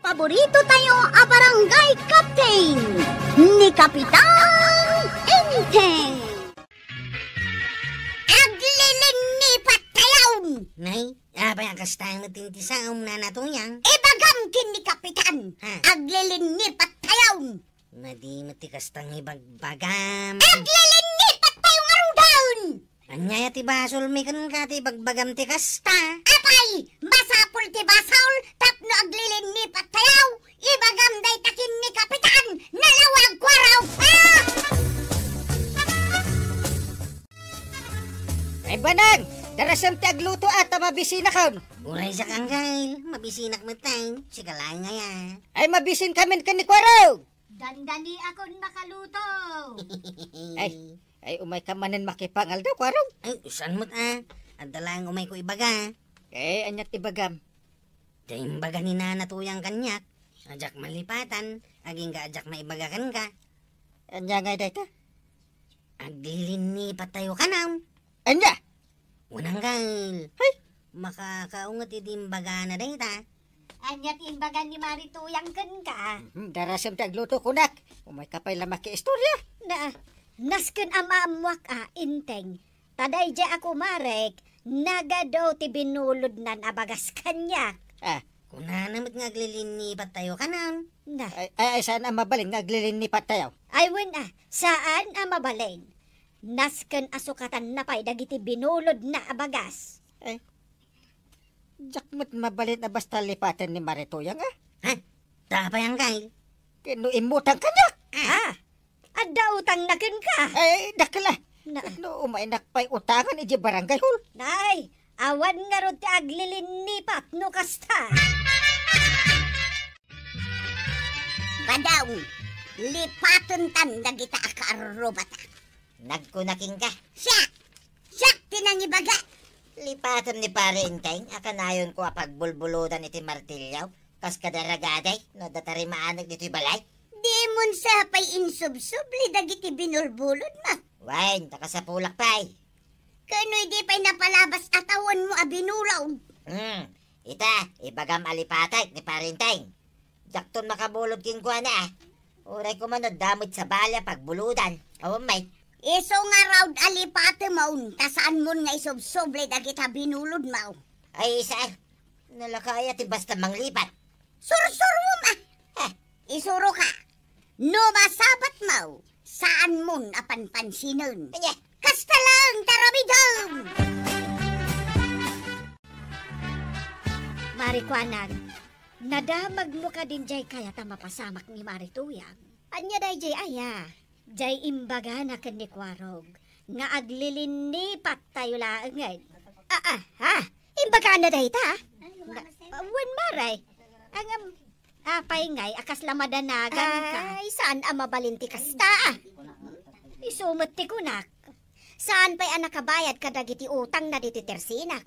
Paborito tayo a barangay captain ni Kapitan Enteng. Aglilinipat tayon! Nay, apa yang kastang natintisaom na natuyang? Ibagam ni Kapitan! Aglilinipat tayon! Madi mati kastang ibagbagam. Aglilinipat tayong arudaon! Anyaya ti basol mi kan ka ti bagbagam ti kasta. Apay! Masapul ti basol tapno aglilinipat tayaw! Ibagam day takin ni Kapitan! Nalawag kwaraw! Ay banang! Darasam ti agluto at mabisin na kaon. Uray sa kanggail, mabisinak matay. Sikalay nga ya. Ay mabisin kami ka ni Kwaraw. Dandani akon makaluto. Ay umay ka manan makipangal daw Kwaraw. Ay, usan mo't Adalang umay ko ibaga. Anyat ibagam. Dahil baga ni nanatuyang kanyak. Ajak malipatan, aging ka ajak maibagakan ka. Anya nga day ta? Aglilinipat tayo kanam. Anya? Unang gail. Ay! Makakaungat itim baga na day ta. Anyat imbagan ni Marituyang ken ka. Darasam ti agluto kunak. Umay ka pa'y lamaki istorya. Na, nasken amamwak Inteng. Taday di ako marek, nagadaw ti binulod nan abagas kanyak. Kuna namat nga aglilinipat tayo kanam. Na, Ay saan ang mabalin nga aglilinipat tayo? ay win saan mabaleng? Nasken asukatan na pa'y dagiti binulod na abagas. Jakmat mabalin na basta lipatan ni Marituyang Tapay ang gail. Kino imutang kanyak. Adda utang na ken ka. Ay dakla. Na, No umay nakpay utangan iji barangay hul. nay, awan nga ro ti aglilinipat no kasta. Badaw! Lipatan tan dagita akaarubata. Nagkunaking ka. Siya! Tinang ibaga! Lipatan ni pare Inteng, akanayon ko apagbulbuludan iti martilyaw. Kas kadaragaday, no datari maanak dito'y balay. Di mun sa pay insubsubli dagiti binulbulod ma. Wain, takasapulak pa'y. Kano'y di pa'y napalabas atawan mo abinulaw. Ita, ibagam alipatay ni pare Inteng. Jakton makabulod king kuha na Uray ko manod damot sa balya pagbuludan. May. Iso nga raw alipate maun, tasaan mo nga isubsuble dagita binulod mau. Ay isa, nalakaya ti basta manglipat. Sursur mo ma! Isuro ka! No masabat mau, saan mo apanpansinon? Kasta lang, tarabidang! Marikwanag, nadamag mo ka din jay kaya ta mapasamak ni Marituyang. Anya day jay aya, jay imbaga na ken ni Kwarog, nga aglilinipat tayo laangay. Imbaga na day ta? Wen maray, ang apay ngay akas lamadanagan ka. Ay, saan mabalinti kasta? Isumot ti kunak. Saan pa'y anakabayad kadagiti utang na diti tersinak?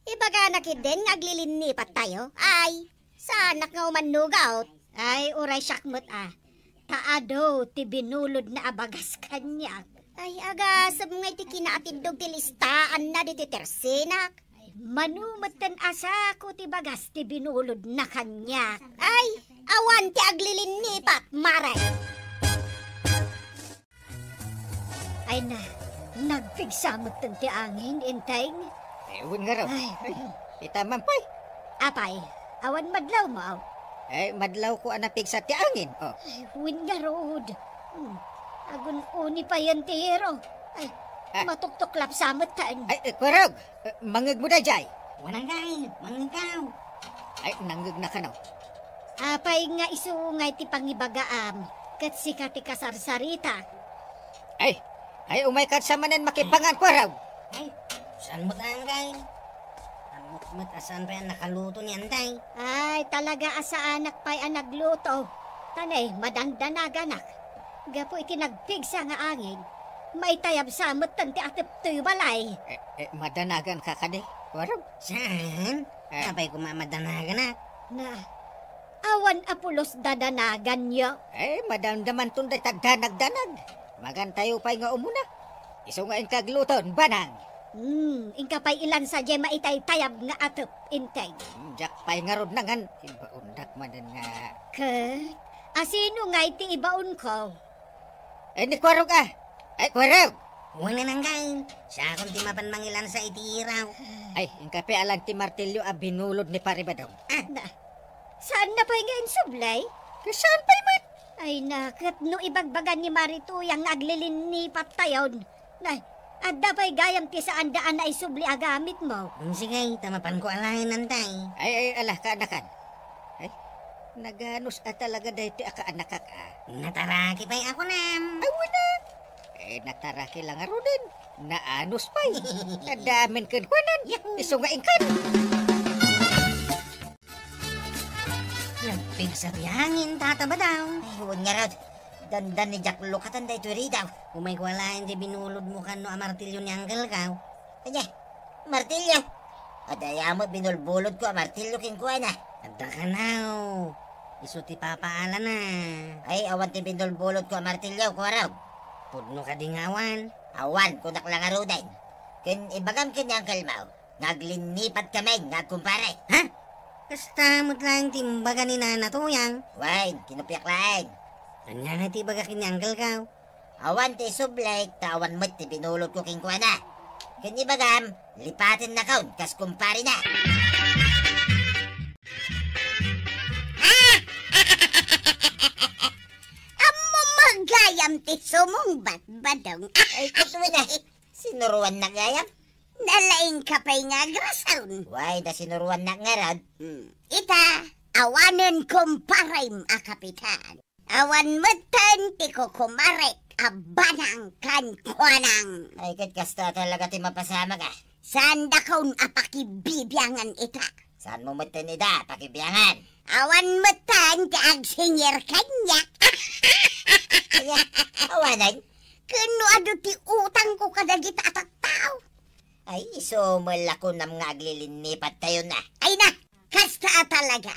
Ibaga nakid din nga aglilinipat tayo? Ay, saan nga umanugaw? Ay, uray syakmot Taado ti binulod na abagas kanyak. Ay, agasab nga ti kinaatindog ti listaan na diti tersinak. Manumatan asa ko ti bagas ti binulod na kanyak. Ay, awan ti aglilinipat, maray. Ay na, nagpigsamot ti angin, Inteng. Ewan nga raw. Ay, Itaman pa'y. apay, awan madlaw mo. Madlaw ko anapig sa ti angin. Ay, win nga road. Agun uni pa yan ti hero. Ay, matuktuklap samot taan. Ay, Kwarog, mangag mo na jay. Wanang gail, mangaw. Ay, nanggag na ka no. Apay nga isungay ti pangibagaam. Kat sika ti kasarsarita. Ay, umay ka sa manan makipangan, Kwarog. Ay, saan mo ang gail? Amot asan pa yan nakaluto ni Antay. Ay, talaga asa anak pa'y nagluto. Tanay, madandanagan nak. Gapo iti nagpigsa nga angin. May tayab samot tanti atip to'y balay. Madanagan ka ka di, Kwarog. Saan? Sabay ko mamadanagan Na, awan apulos dadanagan nyo. Madamdaman tunday tagdanag-danag. Magan tayo pa'y nga umuna. Iso nga kagluton, banang. Ingka pa'y ilan sa jay maitay tayab nga atop, inteng. Jak pay nga rod nangan. Ibaundak manan nga. Kat, asino nga iti ibaon ko? Ni Kwarog ah. Ay, Kwarog. Wala nang gain. Sa akong timapan mangilan sa itiraw. Ay, yung kape alang ti martilyo binulod ni Paribadong. Na, saan na pa'y nga sublay? Saan pa'y man? Ay nakat, no ibagbagan ni Marito yang aglilin ni patayon. Na, adda pa'y gayam ti saan daan na isubli agamit mo. Sige, tamapan ko alahin nantay. Ay, alah, kaanakan. Ay, naganos talaga dahil ti akaanakak ah. Nataraki pa'y ako nam. Ay, wala. Nataraki lang aro din. Naanos pa'y. Nadamin kankwanan. Isungain kan. Lampig sa biyangin, tataba daw. Ay, huwag nga rod. Dandan ni Jack Lukatan da ito daw. Umay ko alahin di binulod mo kan no amartilyo ni Uncle Kaw. Kanya, martilyo. Adaya mo, binulbulod ko, martilyo kinkuha na. Adda ka now. Iso ti papaala na. Ay, awan ti binulbulod ko, martilyo, Kwarog. Pudno ka ding awan. Awan, kunak lang arudan. Kin ibagam kanyang kalmaw. Naglinipat kami, nagkumpare. Ha? Kastamot lang timbaga ni Nana Tuyang. Wain, kinupiak lain. Anya nga ti baga kini Uncle Kaw. Awan ti sublay, tawan mo't ti binulod ko kinkuha na. Kin ibagam, lipatin na kaun, kas kumpare na. Magayam ti sumong batbadong. Ay, kutuwa na. Sinuruan na gayam. Nalaing ka pa'y nga grasaon. Way, da sinuruan na nga rod. Ita, awanen kumparim a kapitan. Awan matan ti ko kumarek abanang kan kwanang. Ay, kat kasta talaga ti mapasama ka. Saan da kaun apakibibyangan ita? Saan mo matan ida, pakibiyangan? Awan matan ti agsinger kanya. Kaya, awanan. Kano ado ti utang ko kadagita at tao. Ay, malako nam nga aglilinipat tayo na. Ay na, kasta talaga.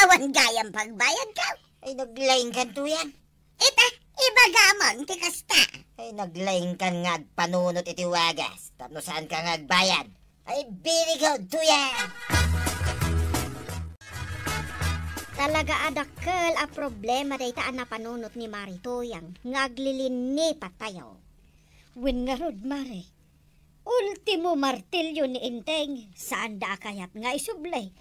Awan gayang pagbayad ka. Ay, naglaing kan to yan. Ita, ibagamon ti kasta. Ay, naglaing kan nga agpanunot iti wagas. Tapno saan ka nga agbayad. Ay, very good to yan. Talaga adakkel a problema daytaan na panunot ni Maritoyang ngaglilinipat tayo. Win nga rod, Mare. Ultimo martilyo ni Inteng, saan da kayat nga isublay.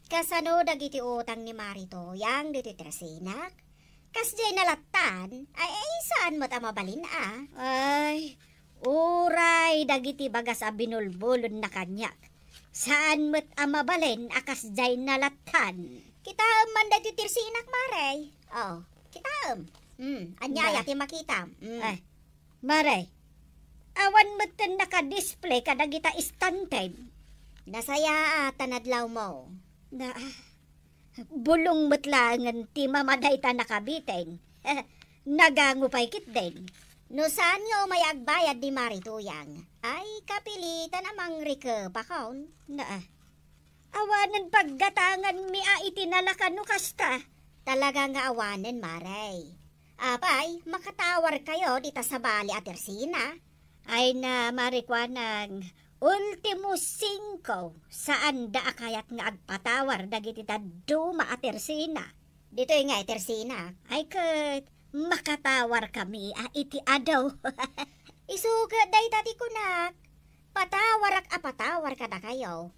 Kasano dagiti utang ni Maritoyang diti trasinak? Kas jay nalatan, ay saan mo mabalin ah? Ay, uray dagiti bagas a binulbulon na kanyak. Saan mo't amabalin akas jay nalatan? Kita man da titirsinak, Maray. Oh, kita anyaya ti makita. Ay, Maray, awan mo't naka-display kadagita istanten. Nasaya tanadlaw mo. Na, bulong mo't langan ti mamaday ta nakabiten. Nagangupay kit din. No saan nga may agbayad di Marituyang? Ay, kapilitan amang rike pakaon. Na, awanan paggatangan mi a itinalakan no kasta. Talaga nga awanan, Maray. Apay, makatawar kayo dita sa bali at Tersina. Ay na marikwanang ultimo 5 saan da akayat nga agpatawar dagiti duma at Tersina. Dito nga Tersina. Ay kat, makatawar kami a iti adaw. Isuga day tati kunak. Patawar ka na kayo.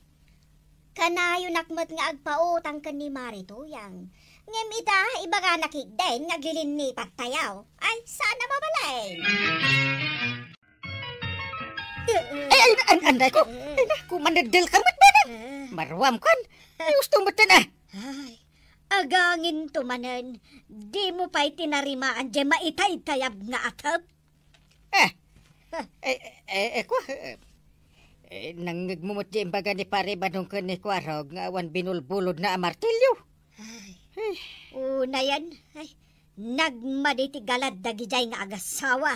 Kanayo nakmat nga agpautang ka ni Marituyang. Ngem ita, ibaga nakigden nga gilinipat tayaw. Ay, sana mabalay. Anday ko. Kumanadil ka mat na. Marwam kan. Gusto mo na. Ay, agangin tumanan. Di mo pa'y tinarimaan di maitay-tayab nga atap. Ko. Nangagmumot di imbaga ni pare banong ka ni Kwarog nga awan binulbulod na martilyo. Una yan. Ay, nagmaditigalad dagijay nga agasawa.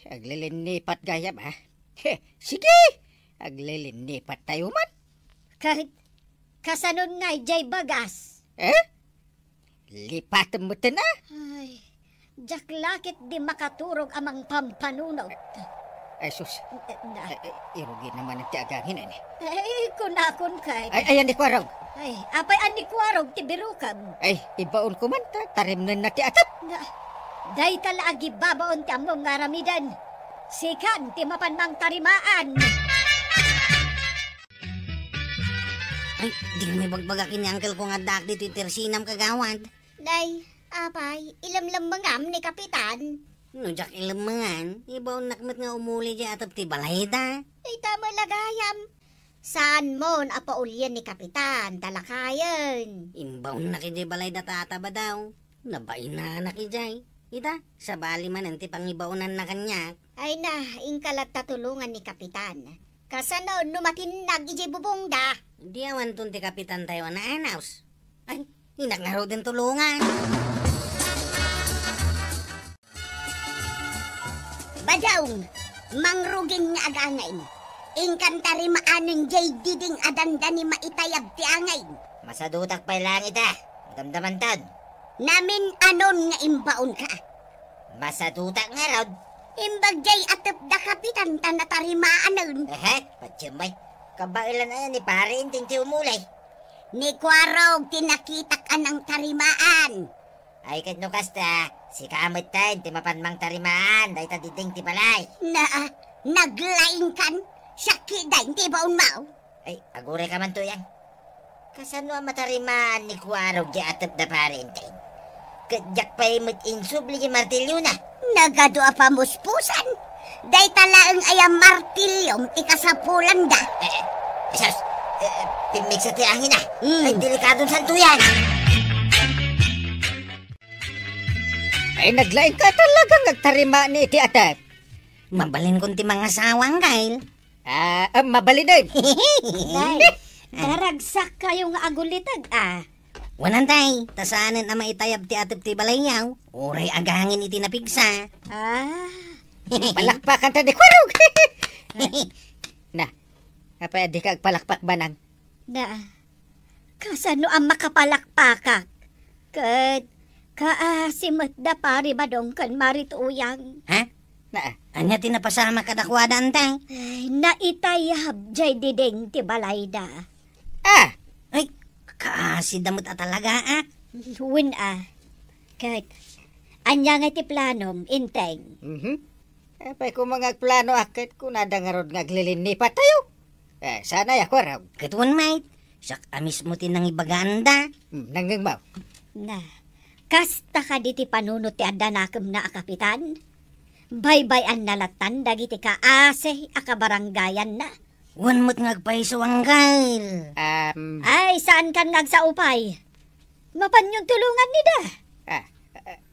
Aglilinipat gayam ha. Sige. Aglilinipat tayo man. Kahit kasanon nga jay bagas. Lipatan mo na. Ay, jaklakit di makaturog amang pampanunot. Ay, sus. Irugi naman ang tiagangin, ani. Kunakon kay. Ay, ni Kwarog. Ay, apay ani kwarog ti birukam. Ay, ibaon ko man, tarim na ti atap. Day talaagi babaon ti among ngaramidan. Sikan ti mapanmang tarimaan. Ay, di may bagbagakin ni uncle ko nga dak dito tersinam kagawad. Day, apay, ilamlam mangam ni kapitan. No, jak ilamangan, ibaw nakmet nga umuli di atap ti balay da. Ay, tama lagayam. Saan mo napaulyan ni kapitan, talakayan. Imbaw na ki di balay da tataba daw. Nabain na nakijay. Ita, sa bali man ang tipangibaunan na kanya. Ay na, ingkalat tatulungan ni kapitan. Kasano numatinag iji bubong da. Di awan tun ti kapitan tayo na anaws. Ay, inaklaro din tulungan. Badaw, mangrugin nga agangain. Ingkantari maaning jay diding adanda ni maitayab ti angay. Masadutak pa lang ita. Damdaman tad. Namin anon nga imbaon ka. Masadutak nga rod. Imbag jay atap da kapitan tanatari maanon. Patsumay. Kabailan na ni pare inting ti umulay. Ni Kwarog tinakitak anang tarimaan. Ay kadno kasta, si kamit tayo ti mapanmang tarimaan, dahi ta diding ti balay. Naglaing kan, sakit dahin ti baon mau. Ay, agure ka man to yan. Kasano ang matarimaan ni Kwarog di atap da parenting? Kadyak pa imot insubli di martilyo na. Nagado pa muspusan. Dahi talaang ayam martilyong ti kasapulan da. Sos, pimig sa tiangin na. Ay, delikadong santo yan. Ay, naglaing ka talagang nagtarima ni iti atap. Mabalin kong ti mga sawang, Kyle. Mabalin din. Day, daragsak kayo nga agulitag, Wanantay, tasanan na maitayab ti atap ti balayaw. Uray agangin iti napigsa. Palakpakan ta di Kwarog. Na, apa di ka palakpak banang? Na, kasano ang makapalakpakak? Kaasimot da pari badong kan marituyang. Anya tinapasama ka dakwada antay? Ay, naitayab jay diding ti balayda. Ay, kaasi damot talaga Win Kahit, anya nga ti planom, inteng. Apay ko mga plano akit kung nadangarod nga glilinipat tayo. Sana ya Kwarog. Katuan mate, sak amis mo tinang ibaganda. Nangingmaw. Na, kasta ka di ti panunot ti adanakam na kapitan. Baybay-an nalatan dagiti kaase akabaranggayan na. Wan mo't ngagpaiso ang Kyle. Ay, saan kan ngagsaupay? Mapanyong tulungan ni da.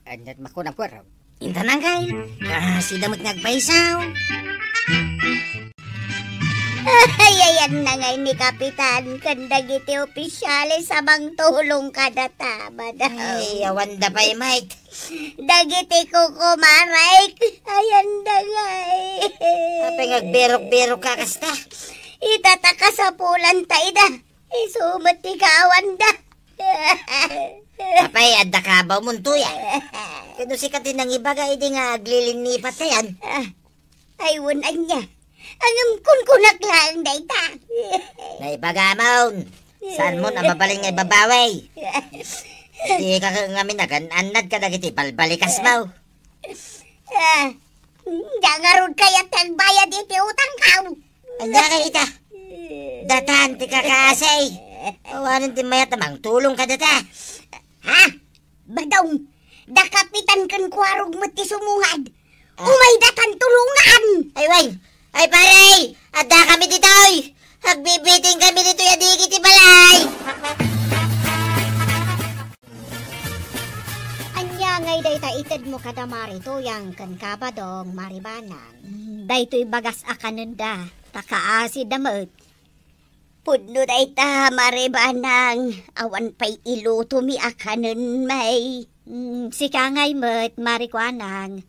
Anyat makunang Kwarog. Inta na Kyle, kasi damot ngagpaisaw. Ayan na ngay ni Kapitan, kandagiti opisyales sabang tulong kada tama daw. Ay, awan da pa mate. Dagiti ko kumaray, ayan na ngay. Apay ngagberok-berok ka kasta. Itataka sa pulan tayo da, isumot ti kawan da. Apay, adda ka ba muntuya? Kano si katinang ibaga, hindi nga aglilinipat na yan. Aywan anya. Angam kunkunak lang day ta. Naibaga maun. Saan mo na mabaling nga ibabaway? Di ka ngamin nagananad ka dagiti balbalikas mo. Dangarod kaya tagbayad iti utang ka. Anya ka ita. Datan ti kakasay. Awanin ti mayat namang tulong ka data. Badong, da kapitan kan Kwarog mo ti sumungad. Umay datan tulungan. Ay, way. Ay, pare! Adda kami ditoy! Agbibiting kami dito yadigit ti balay! Anya ngay day ta ited mo kada marito yang kan kabadong maribanan. Day to'y bagas akanan da, takaasi damot. Pudno day ta maribanang, awan pa'y iluto mi akanan may. Sika ngay mo't marikwanang.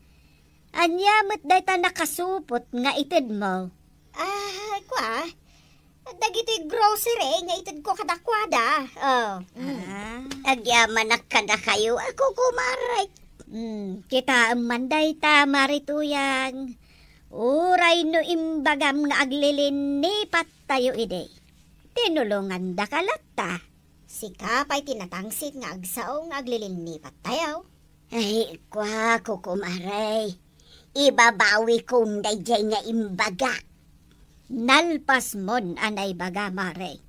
Anya mo't day ta nakasupot nga ited mo. Dagiti grocery nga ited ko kadakwada. Agyaman na kada kayo, ako kumaray. Kita manday ta marituyang. Uray no imbagam nga aglilinipat tayo ide. Tinulungan da kalata. Si Kapay tinatangsit nga agsaong aglilinipat tayo. Ay, kwa kukumaray. Ibabawi kong dayjay nga imbaga. Nalpas mon anay baga mare.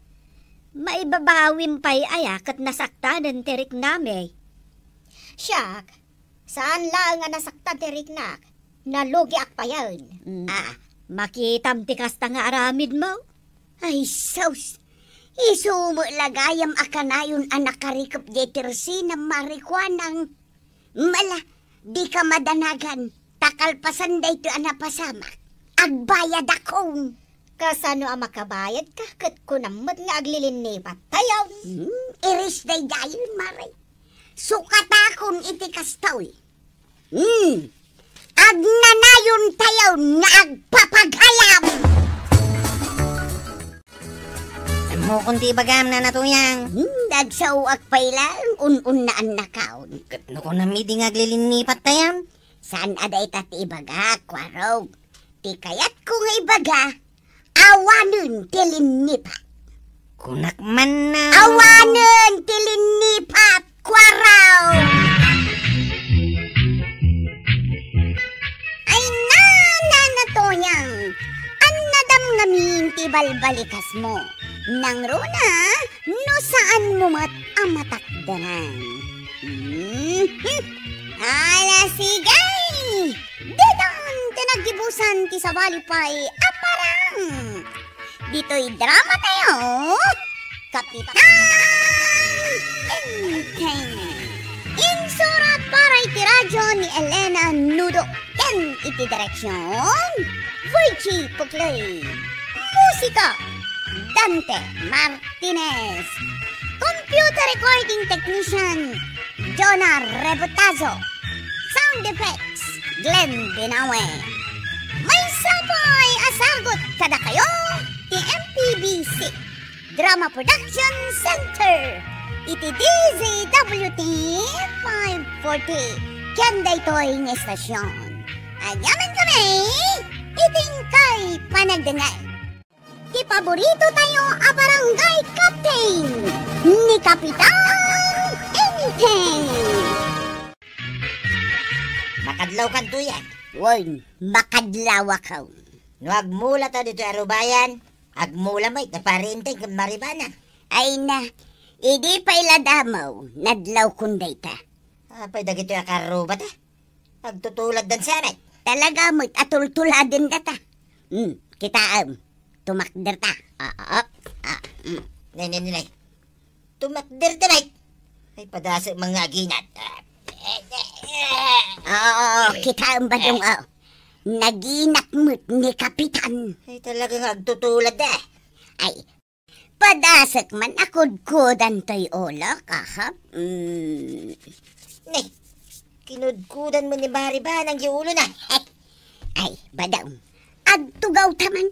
Maibabawin pa'y ayak at nasaktanan tirik nami. Siyak, saan lang nga nasaktan tirik nak? Nalugi ak pa yun. Makitam tikas ta nga aramid mo. Ay, sus. Isumo lagayam akanayon anak karikop jetersi na marikwanang. Mala, di ka madanagan. Takalpasan da ito anapasamak. Agbayad akong. Kasano ang makabayad ka? Kat kunamot nga aglilinipat tayo. Iris day dayon, maray. Sukatakon iti kastoy. Agnanayon tayo nga agpapagayam. Mo kunti bagam na natuyang. Dagsawak pa'y lang, un-un na ang nakaon. Katno ko na midi nga aglilinipat tayo. Saan aday tati ibaga, kwarog? Ti kayat ko nga ibaga, awanon tilinipat. Kunak man na. Awanon tilinipat, kwaraw! Ay nanatoyang, ang nadam ngamin ti balbalikas mo. Nang runa, no saan mo mat amatakdanan. Ala sigay! Dedan tinagibusan ti sabalipay aparang. Dito'y drama tayo. Kapitan Enteng. Insurat para iti radyo ni Elena Nudo. Ken iti direksyon Voichi Puklay. Musika Dante Martinez. Computer recording technician Jonah Rebotazo. Sound effects Glenn Binawe. May sabay asargot kada kayo ti MPBC Drama Production Center. Iti DZWT 540 Kenday Toy ng estasyon. Ayaman kami iting kay panagdangay. Ti paborito tayo a barangay captain ni Kapitan Enteng. Makadlaw kan tuyan. Woy, makadlaw ako. No agmula ta dito arubayan. Agmula may naparinteng kan maribana. Ay na, idi pa iladamaw, nadlaw kunday ta. Apay dagito ya karuba ta. Agtutulad dan sa amin. Talaga mo't atultuladin ka ta. Kita tumakder ta. Nay. Tumakder ta, mate. Ay padasa mga aginat. Kita badong naginak mo't ni Kapitan. Ay talagang agtutulad na. Ay, padasak man akudkudan to'y olak, ahap. Nay, kinudkudan mo ni Mariba ng giulo na. Ay, badong, agtugaw taman.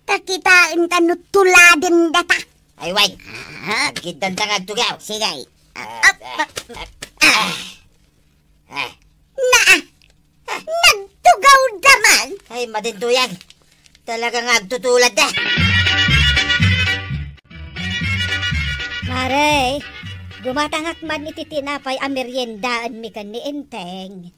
Takitaan tanutuladin data. Ay, wait. Agkitan tang agtugaw. Sige. Nagtugaw daman. Ay, madintuyang. Talagang agtutulad na. Mare, gumatangak man iti tinapay a meriendaan mi kan ni Enteng.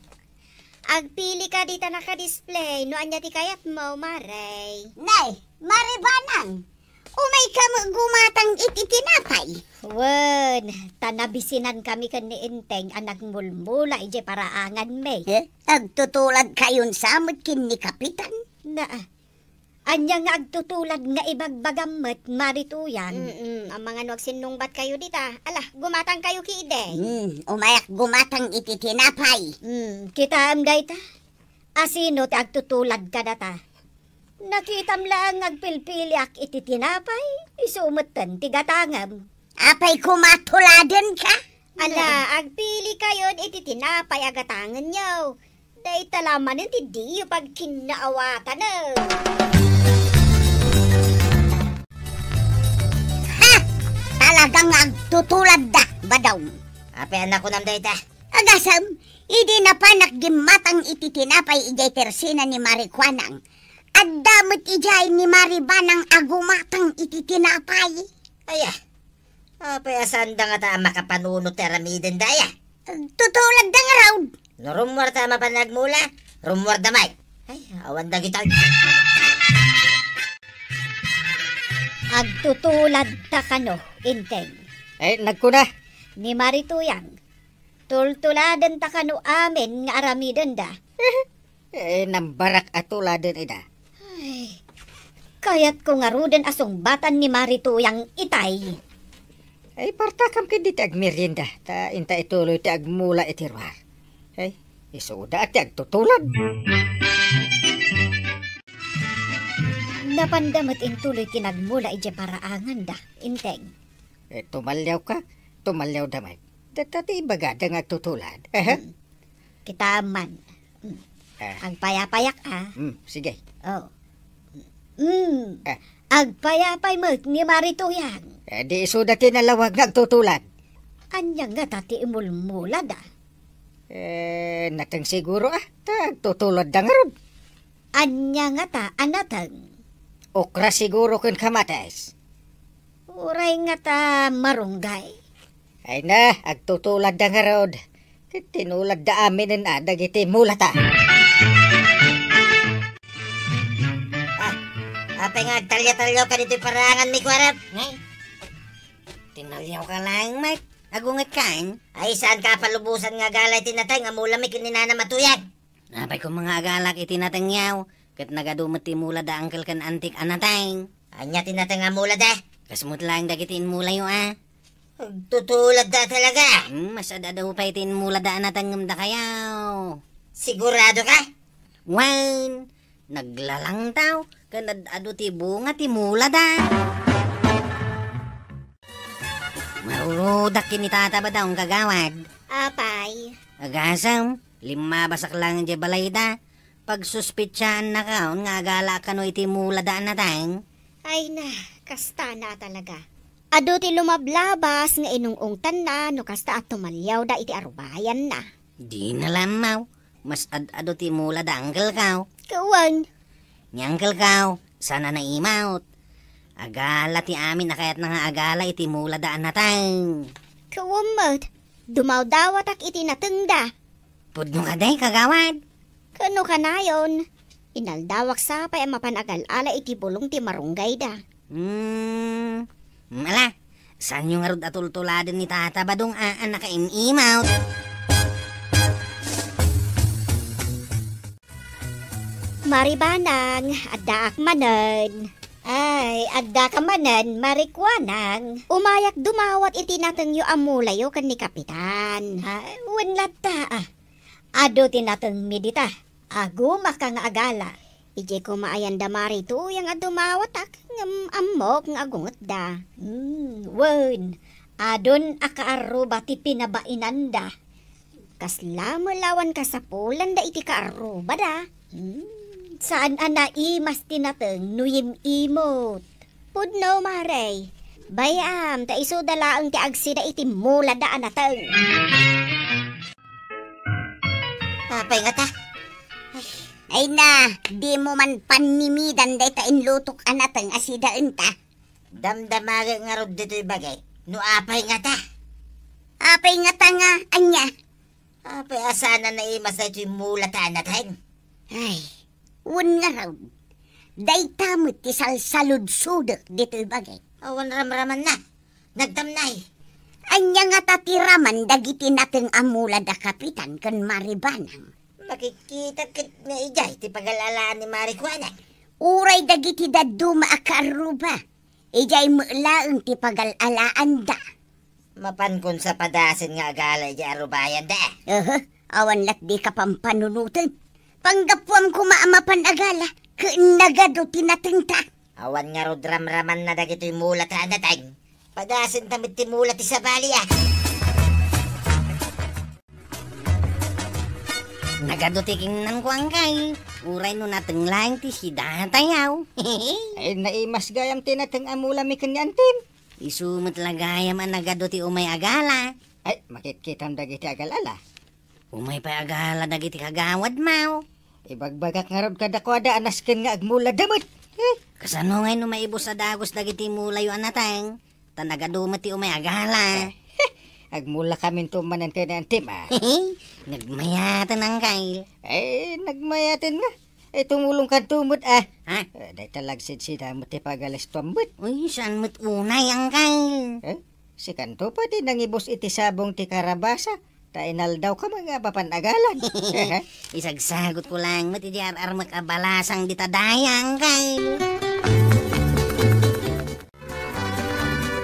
Agpili ka dita naka-display. No anya ti kayat mo, Maray. Nay, maribanang. Umay ka gumatang iti tinapay. Wen, tanabisinan kami kan ni Enteng anak mulmula ije paraangan me. Agtutulad kayon samot kin ni Kapitan. Na, anya nga agtutulad nga ibagbagammet marituyan. Ang mga nuag sinungbat kayo dita. Alah, gumatang kayo kiide. Umayak gumatang iti tinapay. Kita am dayta. Asino ti agtutulad ka data. Nakitam lang agpilpiliak iti tinapay. Isumutan ti gatangam. Apay kumatuladan ka? Ala, agpili kayo iti tinapay agatangan nyo. Day talaman ti diyo pag kinaawatan na. Talagang agtutulad da, badaw. Ape anak ko nam dayta. Agasam, idi na pa nakgimatang iti tinapay ijay tersina ni Marikwanang. At damot ijay ni Maribanang agumatang iti tinapay. Aya, apay asanda nga ta makapanunot teramiden daya. Tutulad da nga raw. No rumwar ta mapanagmula, rumwar damay. Ay, awan da kita. Agtutulad ta kano, Inteng. Ay, nagkuna. Ni Marituyang, tultuladan ta kano amin nga aramiden da. Nambarak atuladan ida. Ay, kayat ko nga ruden asong batan ni Marituyang itay. Ay, partakam ka di ag merienda. Ta inta ituloy ti agmula itirwar. Ay, isuda at agtutulad. Napandamat intuloy tinagmula ije paraangan da, Inteng. Tumalyaw ka, tumalyaw damay. Dati bagada nga agtutulad. Kitaman. Agpayapayak Sige. Oh. Agpayapay mo ni Marituyang. Di isuda tinalawag nga agtutulad. Anyang nga tati imulmula da. Natang siguro ta agtutulad da nga ron. Anya nga ta anatang. Okra siguro kun kamates. Uray nga ta marunggay. Ay na, agtutulad da nga ron. Tinulad da amin na dagiti mulata. Apay nga talya-talyaw ka dito'y parangan mi kwarap. Ngay, tinalyaw ka lang, Mike. Agungat kain. Ay, saan ka palubusan nga galay tinatay nga mula mi kininana matuyag? Napay ko mga agalak itinatangyaw. Kat nagadumot ti mula da angkel kan antik anatay. Anya tinatay nga mula da? Kasmut lang dagitin mula yung Tutulad da talaga. Mas adadaw pa itin mula da anatangam da kayaw. Sigurado ka? Wine, naglalang tao. Kanadado ti bunga ti mula da. Marurudak kinitataba daw ang kagawad. Apay. Agasam, 5 basak lang ang balay da. Pag suspitsyan na kaon nga agala ka no iti mula da anatang. Ay na, kasta na talaga. Ado ti lumablabas nga inungungtan na no kasta at tumalyaw da iti arubayan na. Di na lamaw. Mas ado ti mula da angkel kaw. Kawan. Nyangkel kaw, sana na imawt. Agala ti amin na kaya't nga agala iti mula da anatang. Kawamot, dumawdawat ak iti natengda. Pudno ka day kagawad. Kano ka na yon? Inaldawak sa pa mapanagal-ala iti bulong ti marunggay da. Ala, saan yung arod atultuladan ni tata badong nakaimimawt? Maribanang, adda akmanan. Ay, adda kamanan, marikwanang. Umayak dumawat iti natengyo amulayo kan ni Kapitan. Wanlat ta Ado tinateng midita. Ago makang agala. Ije ko maayan da marito yang adumawat ak amok ng agungot da. Wen, adon akaaruba ti pinabainanda. Kaslamo lawan ka sa pulan da iti kaaruba da. Saan anaimas tinateng nuyim imot. Pudno maray. Bayam ta iso dalaang ti agsida iti mula da anateng. Apay nga ta? Ay na, di mo man panimidan day ta inlutok anatang asidaan ta. Damdamaga nga rod dito'y bagay. No apay nga ta? Apay nga ta nga, anya. Apay asana na imas na ito'y mula ta anateng. Ay, un nga raw. Day tamot ti salsalud-sudak dito'y bagay. Awan ramraman na. Nagdamnay. Anya nga tatiraman dagiti nating amula da Kapitan kan Maribanang. Makikita kit nga ijay ti pag-alalaan ni Marikwana. Uray dagiti daduma akaruba. Ijay mulaang ti pag-alalaan da. Mapankon sa padasin nga agala ijay arubayan da. Awan lat di ka pampanunutan. Panggapuam kumaamapan agala. Nagado tinating ta. Awan nga rod ramraman na dagito'y mula ta anateng. Padasin tamit ti mula ti sabali Nagadutiking nan ko ang kay. Uray no nateng lang ti sidatayaw. Ay, naimas gayam tinatang amula mi kanyantim. Isumot lagayam ang nagaduti umay agala. Ay, makitkitam dagiti agalala. Umay pa agala dagiti kagawad mau. Ibagbagak nga ron kada ko ada anaskin nga agmula damot. Kasano ngay no maibos sa dagos dagiti mulayo anateng. Tanagadumati umay agala. Agmula kami tumanan kay na antim Nagmayatan ang kail. Nagmayatin nga. Tumulong ka tumot Ha? Day talagsid sida mo ti pagalas tuambot. Uy, saan mo't unay ang kail? Si kanto pa din nangibos iti sabong ti karabasa. Tainal daw ka mga papanagalan. Isagsagot ko lang mo't iti armak abalasang ditadayang kail.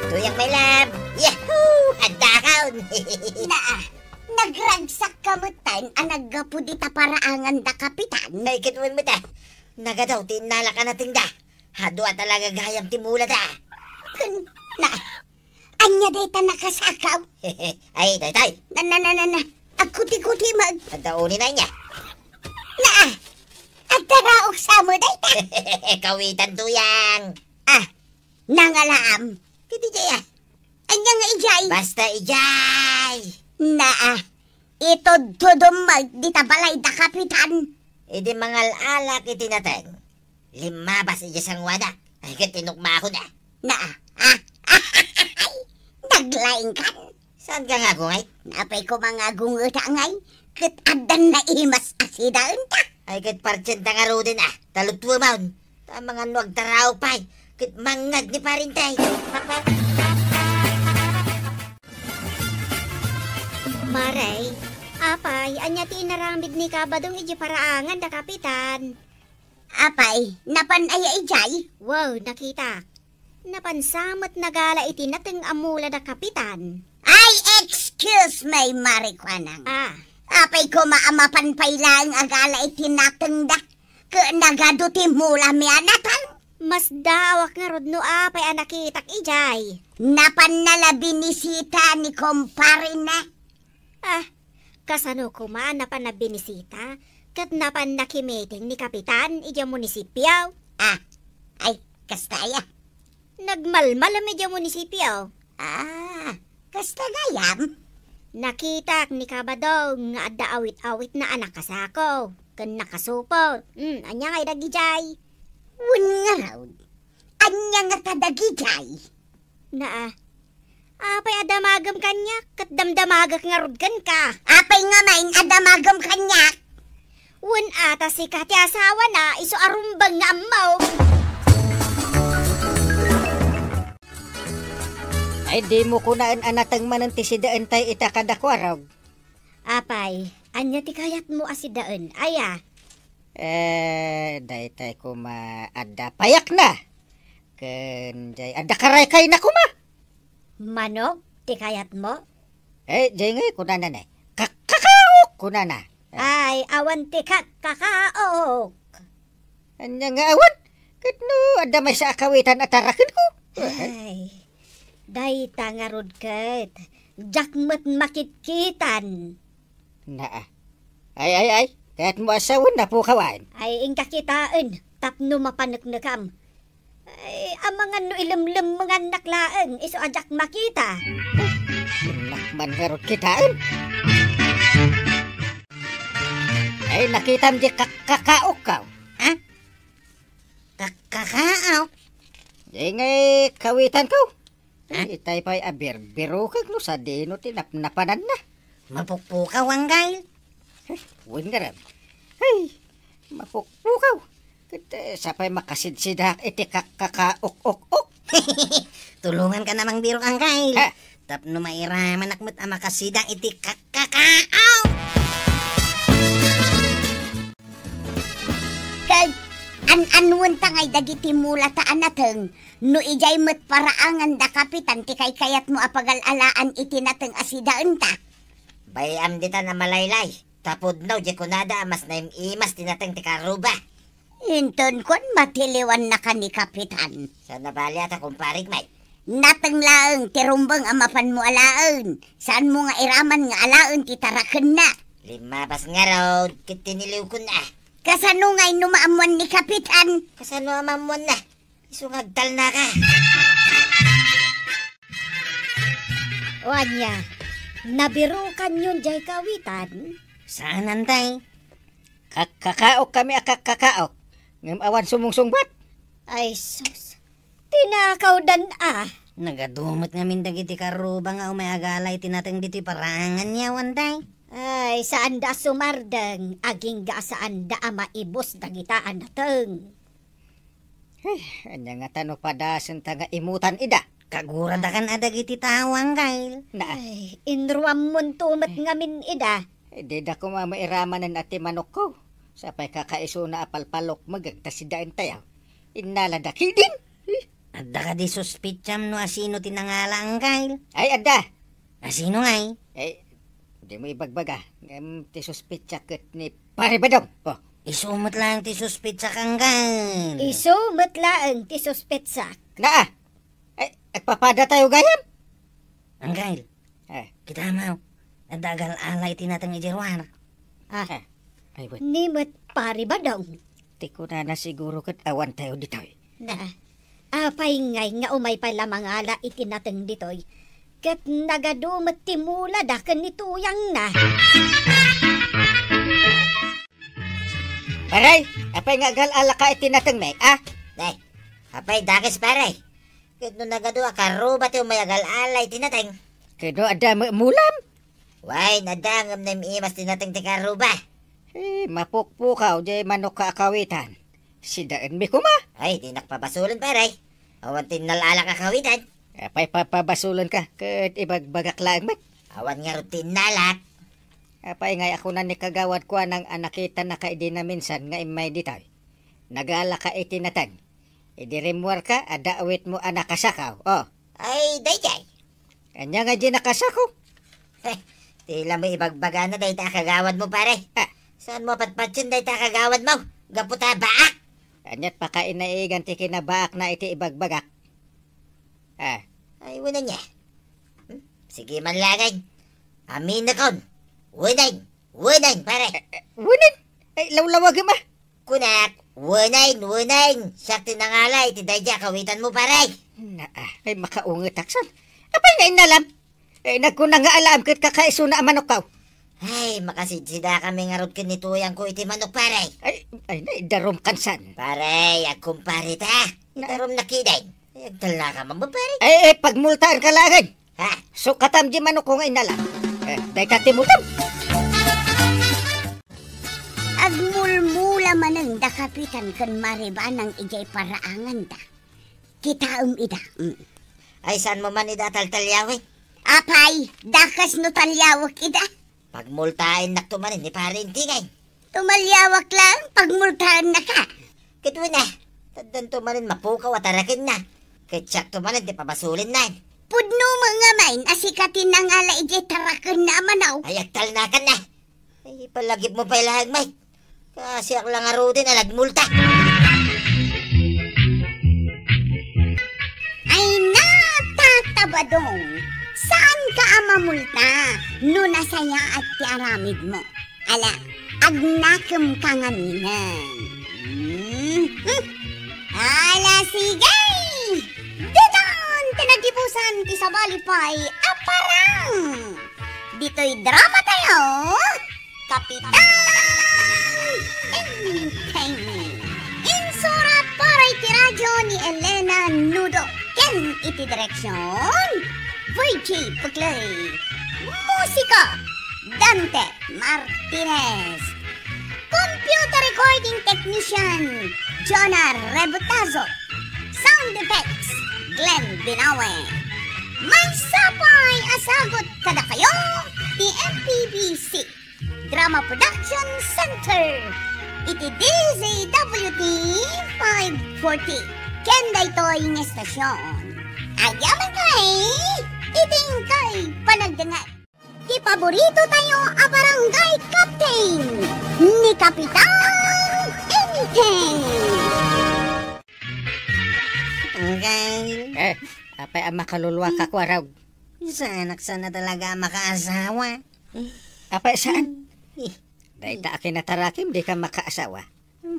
Tuyak may lab. Yahoo! Adakaon! Nagragsak kamutan ang naggapu di taparaangan da kapitan. May kitwin mo ta. Nagadaw, tinala ka nating da. Hadwa talaga gayam timula da. Anya day ta nakasakaw. Ay, tay. Akuti-kuti mag. Tadaunin na niya. At taraok sa mo day ta. Kawitan tuyang. Nangalaam. Kiti jaya. Anya nga ijay. Basta ijay. Ito dudumag di tabalay da kapitan. Idi mangal alak iti natin. Limabas ija sang wada. Ay katinukma ako na. Naglaing kan. Saan ka nga gungay? Napay ko mga gunguta ngay. Kat adan na imas asidaan ta. Ay kat partsenta nga rodin Talutwa maun. Tamang ano agtaraw pay. Kat mangag ni parintay. Maray, apay, anya tinaramid ni kabadong iji paraangan da kapitan. Apay, napanaya ijay. Wow, nakita. Napansamat nagala iti nating amula da kapitan. Ay, excuse me, Marikwanang. Apay ko maamapanpay lang agala iti nateng da. Ka nagaduti mula mi anatan. Mas dawak nga rod no apay anakitak ijay. Napan nala binisita ni kumpare na. Kasano kumaan na pan na binisita, kat napan nakimeting ni kapitan ija munisipyaw. Ay, kastaya. Nagmalmalam ija munisipyaw. Kasta gayam. Nakitak ni kabadong nga adda awit-awit na anak kasako. Kan nakasupot. Anya ngay dagijay. Wun nga raw. Anya nga kadagijay. Apay adamagam kanya, kat damdamagak nga rod kan ka. Apay nga main adamagam kanya. Wan ata si kati asawa na, iso arumbang nga amaw. Ay di mo kunaan anatang manantisidaan tay itakadakwarog. Apay, anya ti kayat mo asidaan, aya. Day ko maada payak na. Ken jay ada karay kay na kuma. Manok, ti kayat mo? Jay ngay kunana na. Kakaok kunana. Ay, awan ti kakaok. Anya nga awan. Katno, ada may sa akawitan at tarakin ko. Ay, day tangarod kat. Jakmat makitkitan. Ay. Kaya't mo asawan na po kawan. Ay, ingkakitaan. Tapno mapanaknakam. Ay, ang mga no ilimlim mga naklaang iso ajak makita. Nakman harot kitaan. Ay, nakitam di kakaok ka. Kakaaw? Di ngay kawitan ko. Itay pa'y abirbiro kag no sa dino tinapnapanan na. Mapukpukaw ang gail. Huwag nga rin. Ay, mapukpukaw. Sapay makasidsidak iti kakaok-ok-ok. Tulungan ka namang biro ang gail. Tapno mairaman akmat ang makasidang iti kakaaw. Kag, an-anwan tangay dagiti mula taan nateng. No ijay met paraangan da kapitan ti kay kayat mo apagalalaan iti nateng asidaan ta. Bayam dita na malaylay. Tapod no, jekunada mas na imas tinatang ti karuba. Inton kon matiliwan na ka ni kapitan. Sa nabali ata kumparig may. Nateng laeng tirumbang amapan mo alaen. Saan mo nga iraman nga alaen ti taraken na. Limabas nga raw, kit tiniliw ko na. Kasano nga'y numaamuan ni kapitan? Kasano amamon na? Isungagtal na ka. O anya, nabirukan yun jay kawitan. Saan antay? Kakaok kami kakaok. Ngam awan sumungsungbat. Ay, sus. Tinakaw dan Nagadumot ngamin dagiti karuba nga umayagalay tinatang diti parangan niya wanday. Ay, saan da sumardeng, aging ga saan da maibos dagitaan nateng. Anya nga tano padasen ta nga imutan ida. Kagurada kan ada giti tawang kail. Na, Ay, inruam mon tumet ngamin ida. di da ko mamairamanan ati manok ko. Sapay kakaiso na apalpalok magagtasidain tayaw. Inala da kidin. Adda ka di suspitsam no asino tinangalang kail. Ay, ada. Asino ngay? Ay, di mo ibagbaga. Ngam ti suspitsa ket ni pare badong. Oh, Isumot lang ti suspitsa kang kail. Isumet laeng ti suspetsak. naa. Ay, agpapada tayo gayam. Ang kail, Ay, kita mau. Nadagal alay tinatang ijerwar. ay wait. Nimet pari ba daw? Ti ko na siguro ket awan tayo ditoy. Na, apay ngay nga umay pa lamang ala itinateng ditoy. Ket nagadumet ti mula da ken nituyang na. Paray, apay nga gal-ala ka itinateng may, Day, apay dakis pare. Ket no nagadua karuba ti umayagal alay tinateng. Kano ada mulam. Way, nadangam na imas tinateng ti karuba. Mapukpukaw di manok ka akawitan. Sidaan mi kuma. Ay, di nakpabasulan pare. Awan tinalala kakawitan. Apay papabasulan ka, ket ibagbagak lang met. Awan nga rutin nalak. Apay nga ako na ni kagawad ko nang anakita na kaidi na minsan nga imay ditay. Nagala ka itinatag. Idirimwar ka, ada awit mo anakasakaw. Oh, Ay, dayjay. kanya nga di nakasako. Tila mo ibagbaga na day ta kagawad mo pare. Saan mo patpatsin day ta kagawad mo? Gaputa baak. Anyat pakain na iganti kinabaak na iti ibagbagak. Ay, wala niya. Sige man lagay. Amin na kon. Wunayn, pare. Wunin, ay lawlawag ma. Kunak, wunayn. Sakti na ngalay, ti dayja kawitan mo pare. Ay makaungot taksan. Apay nga inalam. Ay nagkunang nga alam ket kakaiso na manok kaw. Ay, makasidsida kami nga rod kinituyang ko iti manok pare. Ay naidarom kansan. Pare, agkumpare ta. Itarom na kiday. Ay, agtala ka man ba pare? Ay pagmultaan ka langay. Ha? So katam di manok ko nga inalam. Day katimutam. Agmulmula manang da kapitan kan maribanang ijay paraangan da. Kitaum ida. Ay, saan mo man idataltalyawi? Apay, dakas no talyawak ida. Pagmultain naktumanin ni pare intingay. Tumalyawak lang, pagmultahan na ka. Kito na. Taddan tumanin mapukaw at arakin na. Kitsak tumanin di pabasulin na. Pudno mga main, asikatin ng ala ijay tarakan na manaw. Ay, agtalnakan na. Ay, palagip mo pa ilahag, Mike. Kasi ako lang arutin na nagmulta. Ay natatabadong, saan ka amamulta? No nasaya at tiaramid mo. Ala, agnakam ka nga minan. Ala, sige! Ditan, tinadibusan ti sa balipay, aparang! Dito'y drama tayo, Kapitan Enteng. Insurat para iti radyo ni Elena Nudo. Ken iti direksyon, Virgie Puglay. Musika, Dante Martinez. Computer recording technician, Jonah Rebutazo. Sound effects, Glenn Binawe. May sapay asagot kada kayo, the MPBC Drama Production Center. Iti DZWT 540. Kenda ito'y ng estasyon. Ayaman kay, iting kay panagdangat. Di paborito tayo a barangay captain ni Kapitan Enteng. Angay, Apay ang makaluluwa ka kwaraw. sanak sana talaga makaasawa. Apay saan? Dahil ta akin natarakim, di ka makaasawa.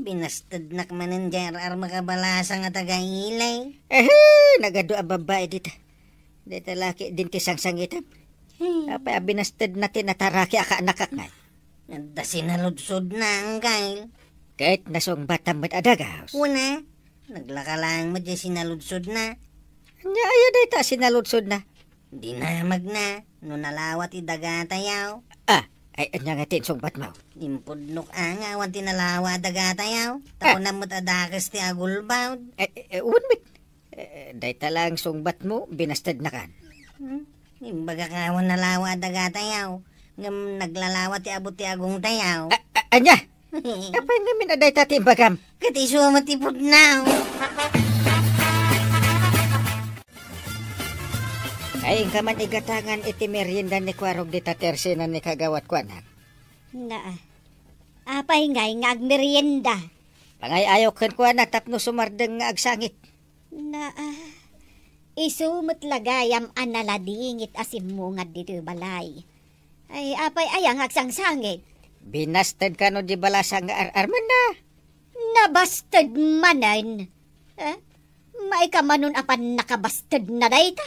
Binastad nak manan jarar makabalasa nga tagailay. Nagado ang babae dito. Dito laki din ti sang-sangitam. Apay ang binastad natin nataraki aka nakakay. Da sinaludsod na, Uncle. Kahit nasungbat tamad adagaw. Una, naglaka lang mo di sinaludsod na. Nya ayo day ta sinaludsod na. Di namag na, no nalawat idagatayaw. Ay anya nga tinsungbat mo. Impudnok nga, awan tinalawa dagatayaw. Tako na mo't adakas ti agulbaw. Unmit. Day ta lang sungbat mo, binastad na kan. Imbaga ka awan nalawa dagatayaw. Ngam naglalawa ti abot ti agong tayaw. Anya? Kapay namin na day ta timbagam. Katiso matipod na. Ay ka man igatangan iti merienda ni Kwarog di tatersina ni kagawat kwanan. Na, apay ngay nga agmerienda. Pangay ayaw kan kwanan tapno sumardeng nga agsangit. Na, isumot lagayam analadingit asim mo nga dito balay. Ay, apay ayang agsangsangit. Binastad ka no di balasa nga arman na. Nabastad manan. Maikamanon apan nakabastad na dayta.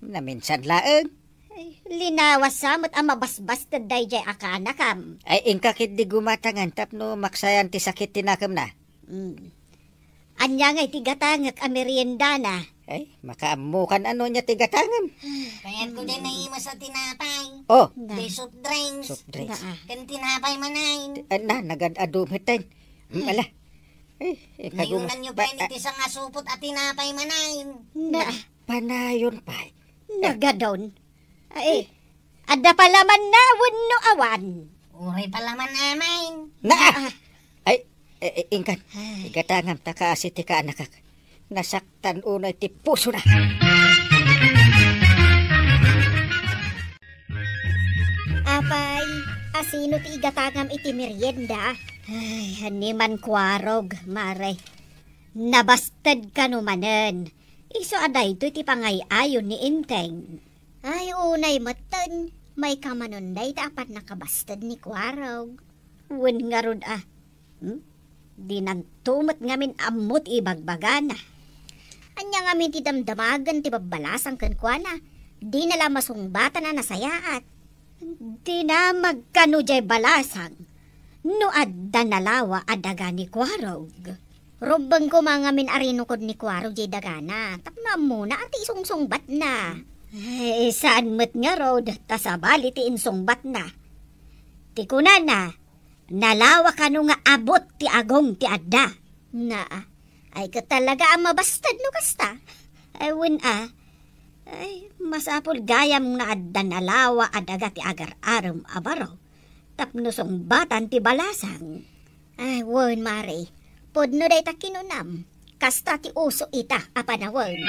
Na minsan laeng. Ay, linawas samot ang mabasbastad day jay akanakam. Ay ingkakit di gumatangan tapno maksayan ti sakit tinakam na. Anya nga itigatangak ang merienda na. Ay makaamukan ano niya tigatangam. Kaya't ko din naima sa tinapay. Oh, Di soft drinks. soft drinks. Kan tinapay manayin. Na nagad-adumitin. Ala. Ay, Nayunan nyo pa iti sa nga supot at tinapay manayin. Na, panayon pa. nagadon. Ay, ada palaman na wano awan. Uray pala man amain. Na! Ay, ingkan. Igatangam taka ti ka anak. Nasaktan unay ti puso na. Apay, asino ti igatangam iti merienda? Ay, haniman Kwarog, mare. Nabastad ka numanen. Iso aday to iti pangayayon ni Inteng. Ay, unay matan. May kamanunday ta apat nakabastad ni Kwarog. Wen nga rod Di nantumot ngamin amot ibagbagana. Anya ngamin ti damdamagan ti babalasang kenkwana. Di nala masungbatan na nasayaat. Di na magkano jay balasang. No adda nalawa adaga ni Kwarog. Robang ko mga min arinukod ni Kwarog jay dagana. Tapna muna at isungsungbat na. Ay, saan mo't nga rod, tasabali ti insungbat na. Ti kuna na, nalawa ka no nga abot ti agong ti adda. Na, ay ka talaga ang mabastad no kasta. Ay, ay, masapol gayam na adda nalawa adaga ti agar-aram abaro. Tapno sungbatan ti balasang. Ay, wen mare, podno day ta kinunam. Kasta ti uso ita apanawon.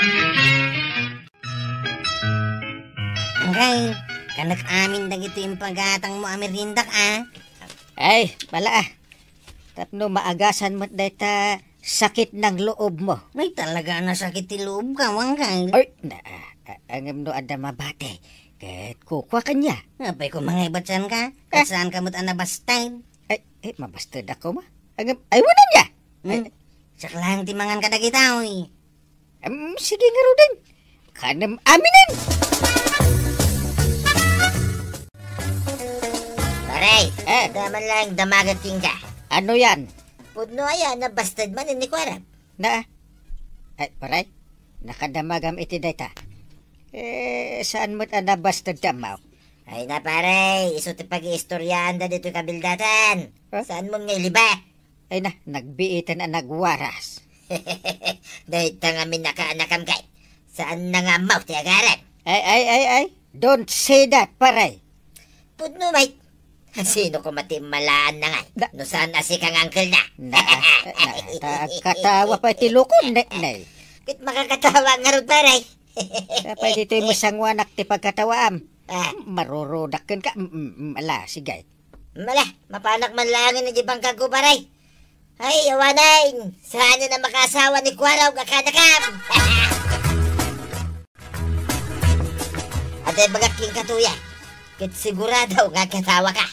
Ngay, kanak amin dagito yung pagatang mo amirindak Ay, bala Tapno maagasan mo't dayta sakit ng loob mo. Ay talaga nasakit ti loob ka, Wangkay. Ay, angam no ada mabate. Kahit kukwa kanya. Apay ko mga ibatsan ka? Kasaan ka mo't anabastay? Ay, mabastad ako ma. Angam, ay wala niya. Saklang timangan ka dagitaw Sige nga ro din. Kanam aminin. Paray, daman lang damagat king ka. Ano yan? Pudno ayan, nabastad man ni Kwarab. Na? Ay, paray. Nakadamagam iti dayta. Saan mo't anabastad damaw? Ay na paray, iso ti pag-iistoryaan da dito kabildatan. Saan mo nga iliba? Ay na, nagbiitan na nagwaras. Dahil tangamin nakaanakam kay. Saan na nga mouth ti agaran? Ay. Don't say that, paray. Pudno mate. Sino ko matimalaan na nga? No saan asi kang uncle na? Katawa pa iti lukon, nay. Kit makakatawa nga ron paray. Kapay dito yung masangwanak ti pagkatawaam. Marurudakin ka. Ala, sigay. Mala, mapanak man langin na jibang kago paray. Ay, awanain. Saan na makasawa ni Kwaraw kakanakam? Atay bagaking katuya. Kit sigurado nga katawa ka.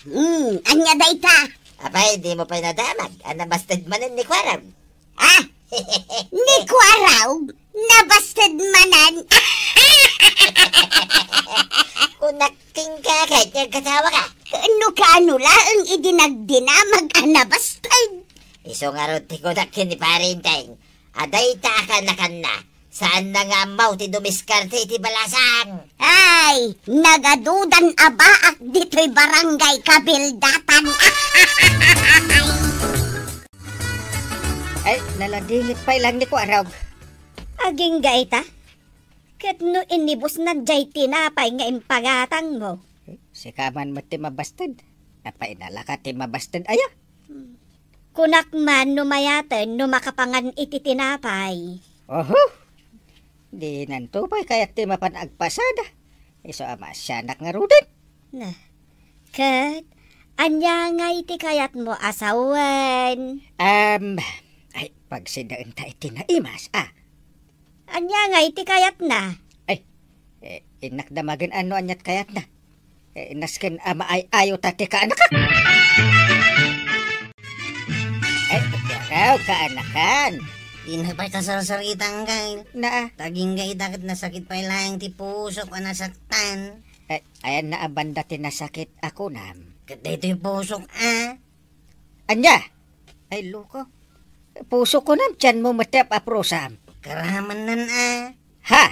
Anya dayta. Apay, di mo pa nadamag. Anabastad manan ni Kwaraw. Ni Kwaraw? Nabastad manan? Kung naking ka kahit katawa ka. Kaano lang idinagdinamag anabastad. Iso nga ron ti kunak ni Parinteng. Aday ta na saan na nga amaw ti dumiskarte ti balasang. Ay, nagadudan abaak dito'y barangay kabildatan. Ay, naladingit pa ilang ni Kwarog. Aging gaita? Kat no inibus na jay tinapay nga impagatang mo. Si kaman mo ti mabastad. Napainala ka ti mabastad aya. Kunak man numayaten no makapangan iti tinapay. Oho. Di nantupay kaya ti mapanagpasada. Iso ama siyanak nga rudan. Na, kat, anya nga iti kayat mo asawan. Ay, pagsidaan ta iti naimas, Anya nga iti kayat na. Inakdamagan ano anyat kayat na. Nasken ama ay ayo tati ka anak. Ay, raw kaanakan. Inapay kasar-saritang gail. Na, Taging gaita kat nasakit pa ilang ti pusok o nasaktan. ayan na abanda tinasakit ako nam. Kat dito yung pusok, Anya? Ay, loko. Puso ko nam, tiyan mo matep aprosam. Karaman nan, Ha?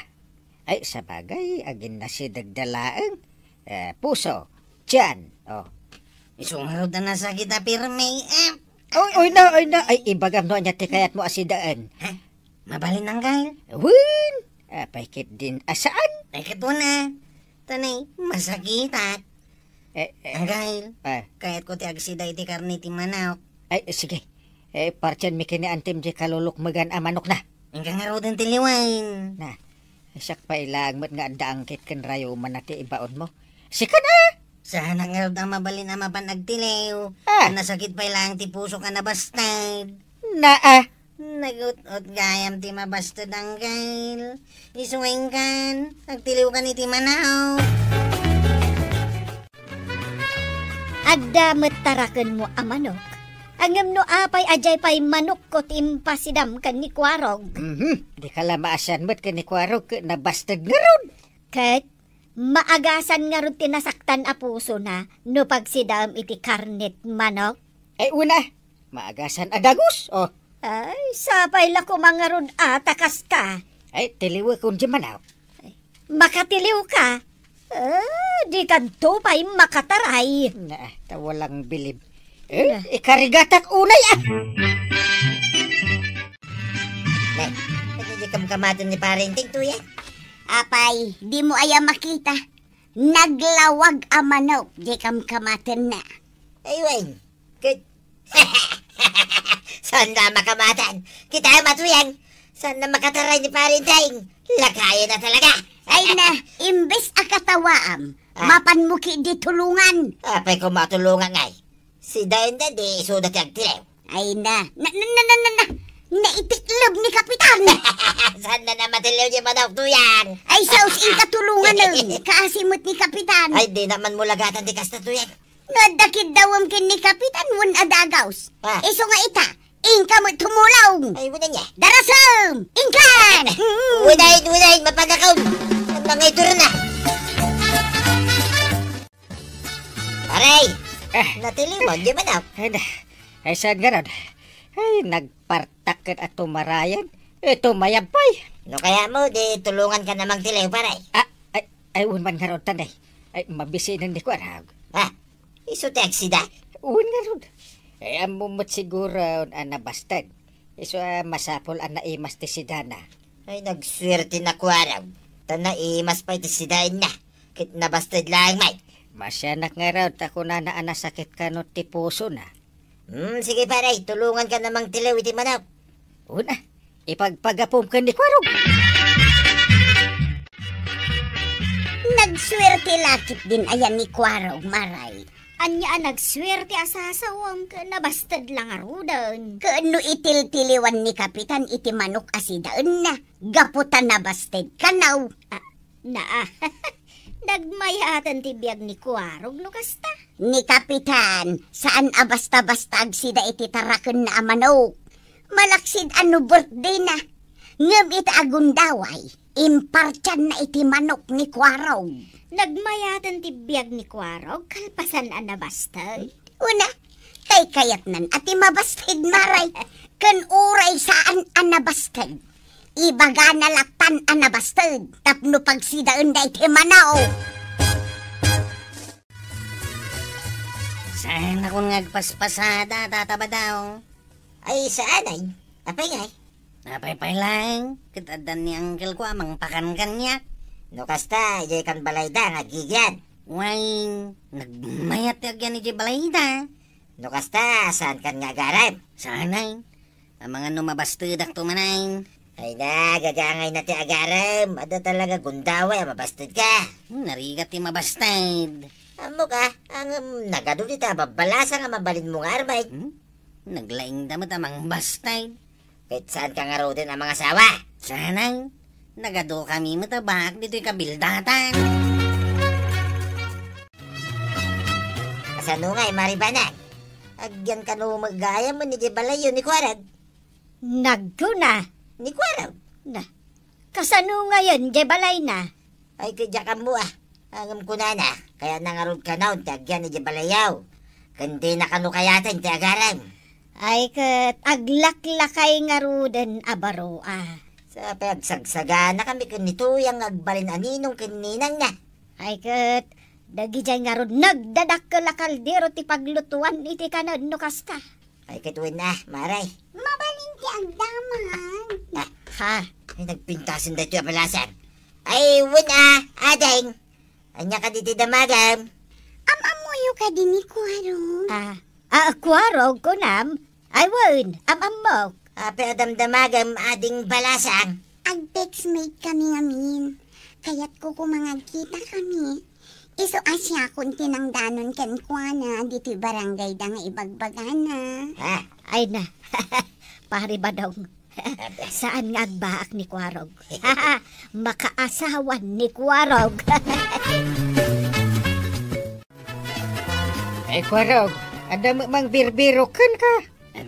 Ay, sa bagay, agin na si dagdalaang. Puso, tiyan. Oh. Isungaraw na nasakit na pirme, Oy na. Ay, ibagam no anya ti kayat mo asidaen. Mabalin ang gail. Win! Paikit din asaan? Ay, kato na. Tanay, masakitat. Ang gail. Kahit ko ti agsida iti karni ti manok. Ay, sige. Partyan mi kini antim di kalulok magan amanok na. Hanggang nga raw din tiliwain. Na, isak pa ilang mat nga daangkit kan rayo man nati ibaon mo. Sika na! Sana nga raw mabalin ama panagtilew. Nasakit pa ilang ti puso ka na bastad. Na Nagut-ot gayam ti mabastad ang gail. Isuwing kan. Nagtiliw ka ni ti manaw. Agdamot taraken mo amanok. Angam no apay ajay pay manok ko timpasidam kan ni Kwarog. Di ka lamaasan mo't kanikwarog na bastard nga ron. Kat, maagasan nga ron tinasaktan a puso na no pagsidam iti karnet manok. Ay, una, maagasan adagus. Oh, Ay, sapay la ko mga ron takas ka. ay, tiliwa kong di manaw. Makatiliw ka. Di kanto pa'y makataray. Na, tawalang bilib. Ikarigatak unay Nay, hindi ka kamatan ni Parinting to yan. Apay, di mo aya makita. Naglawag a manok, di kam kamatan na. Ay, Wayne. Good. Saan na makamatan? Kita matuyang. Saan na makataray ni Parinting? Lakayan na talaga. Ay na, imbes akatawaam, mapan mo ki di tulungan. Apay ko matulungan ngay. Si Dayan na di sudat yung tilew. Ay na, naitiklab ni Kapitan. Saan na naman tilew niya manok to yan? Ay saus in katulungan nun, kaasimot ni Kapitan. Ay, di naman mulagatan di kasta to yan. Nadakid dawam kin ni Kapitan wan adagaws. Iso nga ita, inka mo tumulaw. Ay, wala niya. Darasam, inkan. Wala, mapagakaw. Ang mga ito rin na. Aray! Natiliwan, di manok. Ay, saan nga ron? Ay, nagpartakan at tumarayan. Tumayabay. No kaya mo, di tulungan ka namang tilew, paray. Ay, unman nga ron tanay. Ay, mabisinan di ko arag. Iso taxi da. Un nga ron. Ay, amumot siguro nabastad. Iso masapol ang naimas ti si Dana. Ay, nagswerte na ko araw. Tanaimas pa iti sidain na. Kit nabastad lang, may. Masyanak nga raw, tako na naanasakit ka no ti puso na. Sige paray, tulungan ka namang tilew iti manok. Una, ipagpagapom ka ni Kwarog. Nagswerte lakit din ayan ni Kwarog, maray. Anya nagswerte asasawam ka na bastad lang arudan. Kaano itil-tiliwan ni Kapitan iti manok asidaan na. Gaputan na bastid kanaw. Nagmayatan ti biyag ni Kwarog no kasta. Ni Kapitan, saan basta-basta agsida iti taraken na amanok. Malaksid ano birthday na. Ngam ita agundaway. Impartyan na iti manok ni Kwarog. Nagmayatan ti biyag ni Kwarog, kalpasan anabastay. Una, tay kayat nan at imabastid maray. Kan uray saan anabastid. Ibaga nalaktan anabastid. Tapno pagsidaan da iti manaw. Saan ako ngagpaspasada, tataba daw? Ay, saan ay? Apay ngay? Napay lang, kitadan ni uncle ko amang pakankan niya. No kasta, ijay kan balayda nga gigyan. Wang, nagmayat yan ni Jibalayda. No kasta, saan kan nga garam? Sanay, ang mga numabastudak tumanay. Ay na, gagangay na ti agaram. Ada talaga gundaway, mabastid ka. Narigat ti mabastad. Amo ka, ang nagado dita, babalasa nga mabalin mo nga armay. Naglaing damot amang bastad. Kahit saan ka nga din ang mga sawa. Sanay, nagado kami matabak dito'y kabildatan. Kasano nga, Maribanag? Agyan ka no magaya mo ni Jibalayo ni Kwarag. Nagkuna. Ni Kwarag? Na, kasano ngayon, Jebalay na? Ay, kaya ka mo ah. Angam ko na na. Kaya nangarod ka na, agyan ni Jibalayaw. Kundi na kano kayatin, ti agaram. Ay kat aglaklakay nga ruden abaro Sa pagsagsaga na kami kunito yung agbalin aninong kininang na. Ay kat dagi jay nga rod nagdadak la kaldero ti paglutuan iti kanad no kasta. Ay katuwin na, Maray. Mabalin ti agdaman. Ha? Ay nagpintasin dito yung palasan. Ay, win adeng. Anya ka diti damagam. Amamuyo ka din ni Kwarog. Kwarog ko nam. Ay won, amok. Ape adamdamagam ading balasang. Ag-textmate kami ngamin. Kaya't ko kumangagkita kami. Iso asya kung tinangdanon ken kuana dito barangay da nga ibagbagana. Ha? Ay na, pari ba daw? Saan nga agbaak ni Kwarog? Makaasawan ni Kwarog. Ay, Kwarog, ada mang birbirokan ka.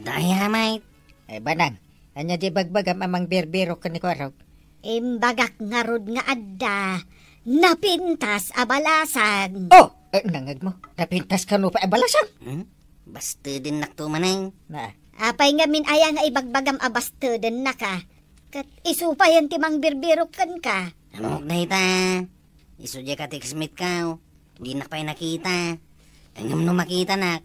Daya, mate. Ay, banang, anya di bagbagam amang birbirokan ni Kwarog. Imbagak nga rod nga adda. Napintas abalasag. Oh, nangag mo, napintas ka no pa abalasang. Basta din naktumanay. Na, Apay nga min aya nga ibagbagam abasto den na ka. Kat isupayan timang birbirokan ka. Amok na ita. Isudya ka teksmate ka. Di na pa'y nakita. Tangam no makita nak.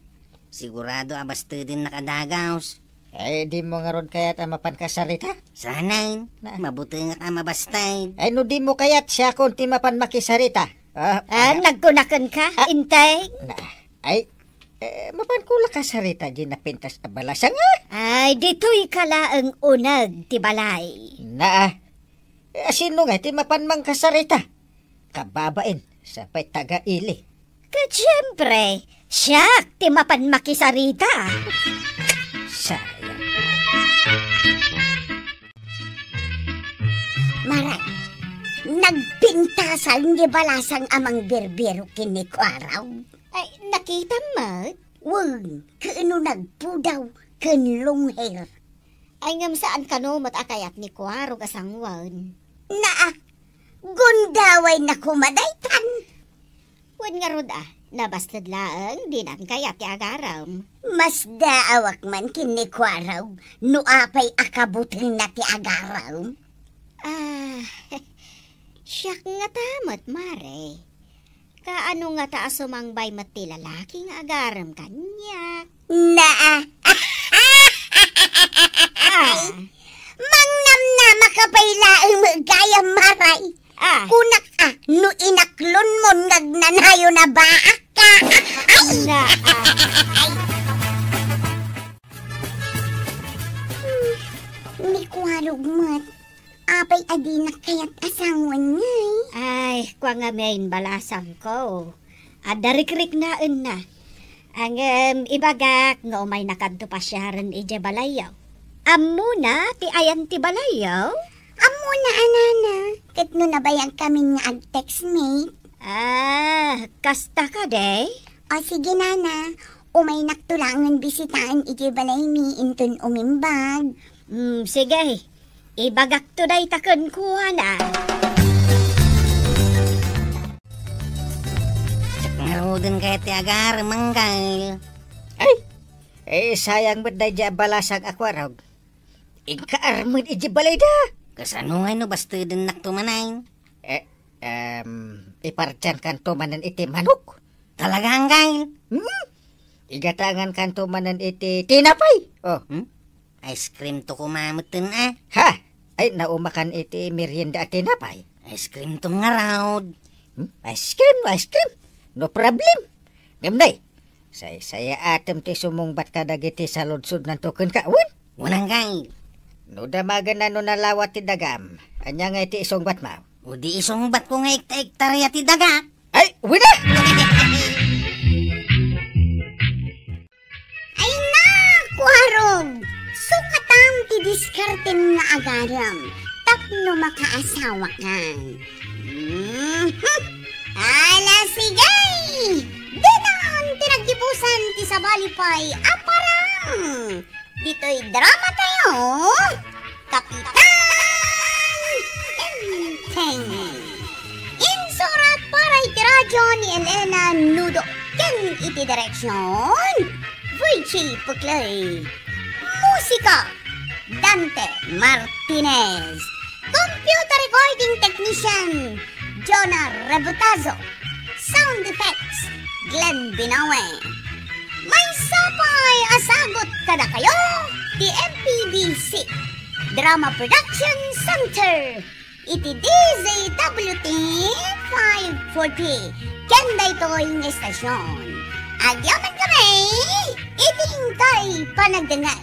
Sigurado basta din nakadagaws. ay di mo nga ron kayat amapan kasarita. Sanay, mabuti nga ka mabastay. Ay no di mo kayat siya kung timapan makisarita. Nagkunakan ka, intay? Na, ay, mapan ko la kasarita di napintas abalasang Ay, dito'y kalaang unag, tibalay. Na, sino nga timapan mang kasarita? Kababain sa pa'y taga-ili. Kat syempre, siyak, timapan makisarita. Sayang. Maray, nagpintasan ni balasang amang berbero kinikwaraw. Ay, nakita mo? Wag, kaano nagpudaw, kanlong hair. Ay, ngam saan ka no matakayat ni Kuwaro kasangwan? Naa, gundaway na kumadaytan. Wan nga rod nabastad laang, di nan kayat ti agaram. Mas daawak man kinikwaraw, no apay akabuting na ti agaraw. Siyak nga tamat, mare. Kaano nga taas sumangbay mati lalaki nga agaram kanya? Naa, mangnam na makapaylaang magaya maray. Kunak no inaklon mo nagnanayo na baak ka. Ni kwarog mat, apay adi na kaya't asangon ngay. Ay, kwa nga main balasang ko. Darikrik na na. Ang ibagak nga umay nakanto pa siya rin ije balayaw. Amo na, ti ayan ti balayaw? Amo na anana, kat no nabayang kami nga ag-textmate. Kasta ka day? O sige nana, umay naktulangan bisitaan ije balay mi intun umimbag. Sige, Ibagak to day takon kuha na. Ngarodan kaya ti agar, manggal. Sayang ba't na dya balasag akwarog? Ikaarmad iji balay da. Kasano nga no, basta din naktumanayin. Ipartyan kanto manan iti manok. Talaga hanggal. Igatangan kanto manan iti tinapay. Ice cream to kumamutin ah. Ha? Ay, naumakan iti merienda at tinapay. Ice cream to nga raw. Ice cream. No problem. Memday, saya atem ti sumungbat ka dagiti sa ludsud ng tukon ka. Unang kay. No damagan na no nalawat ti dagam. Anya nga iti isungbat ma. O di isong bat ko nga ikta-iktarya ti daga. Ay, wala! Ay na, Kuharog! Sukatang ti diskarten nga agaram. Tapno makaasawa ka. Ala sige! Dinan tinagdipusan ti sabalipay aparang. Dito'y drama tayo. Kapitan Teng. Insurat para iti radyo ni Elena Nudo. Ken iti direksyon. Voici Puklay. Musika Dante Martinez. Computer recording technician Jonah Rebutazo. Sound effects Glenn Binawe. May sapay asagot kada kayo. The MPBC Drama Production Center. Iti DZWT 540. Kenda ito yung estasyon. Agyaman kami. Iting kay panagdangal.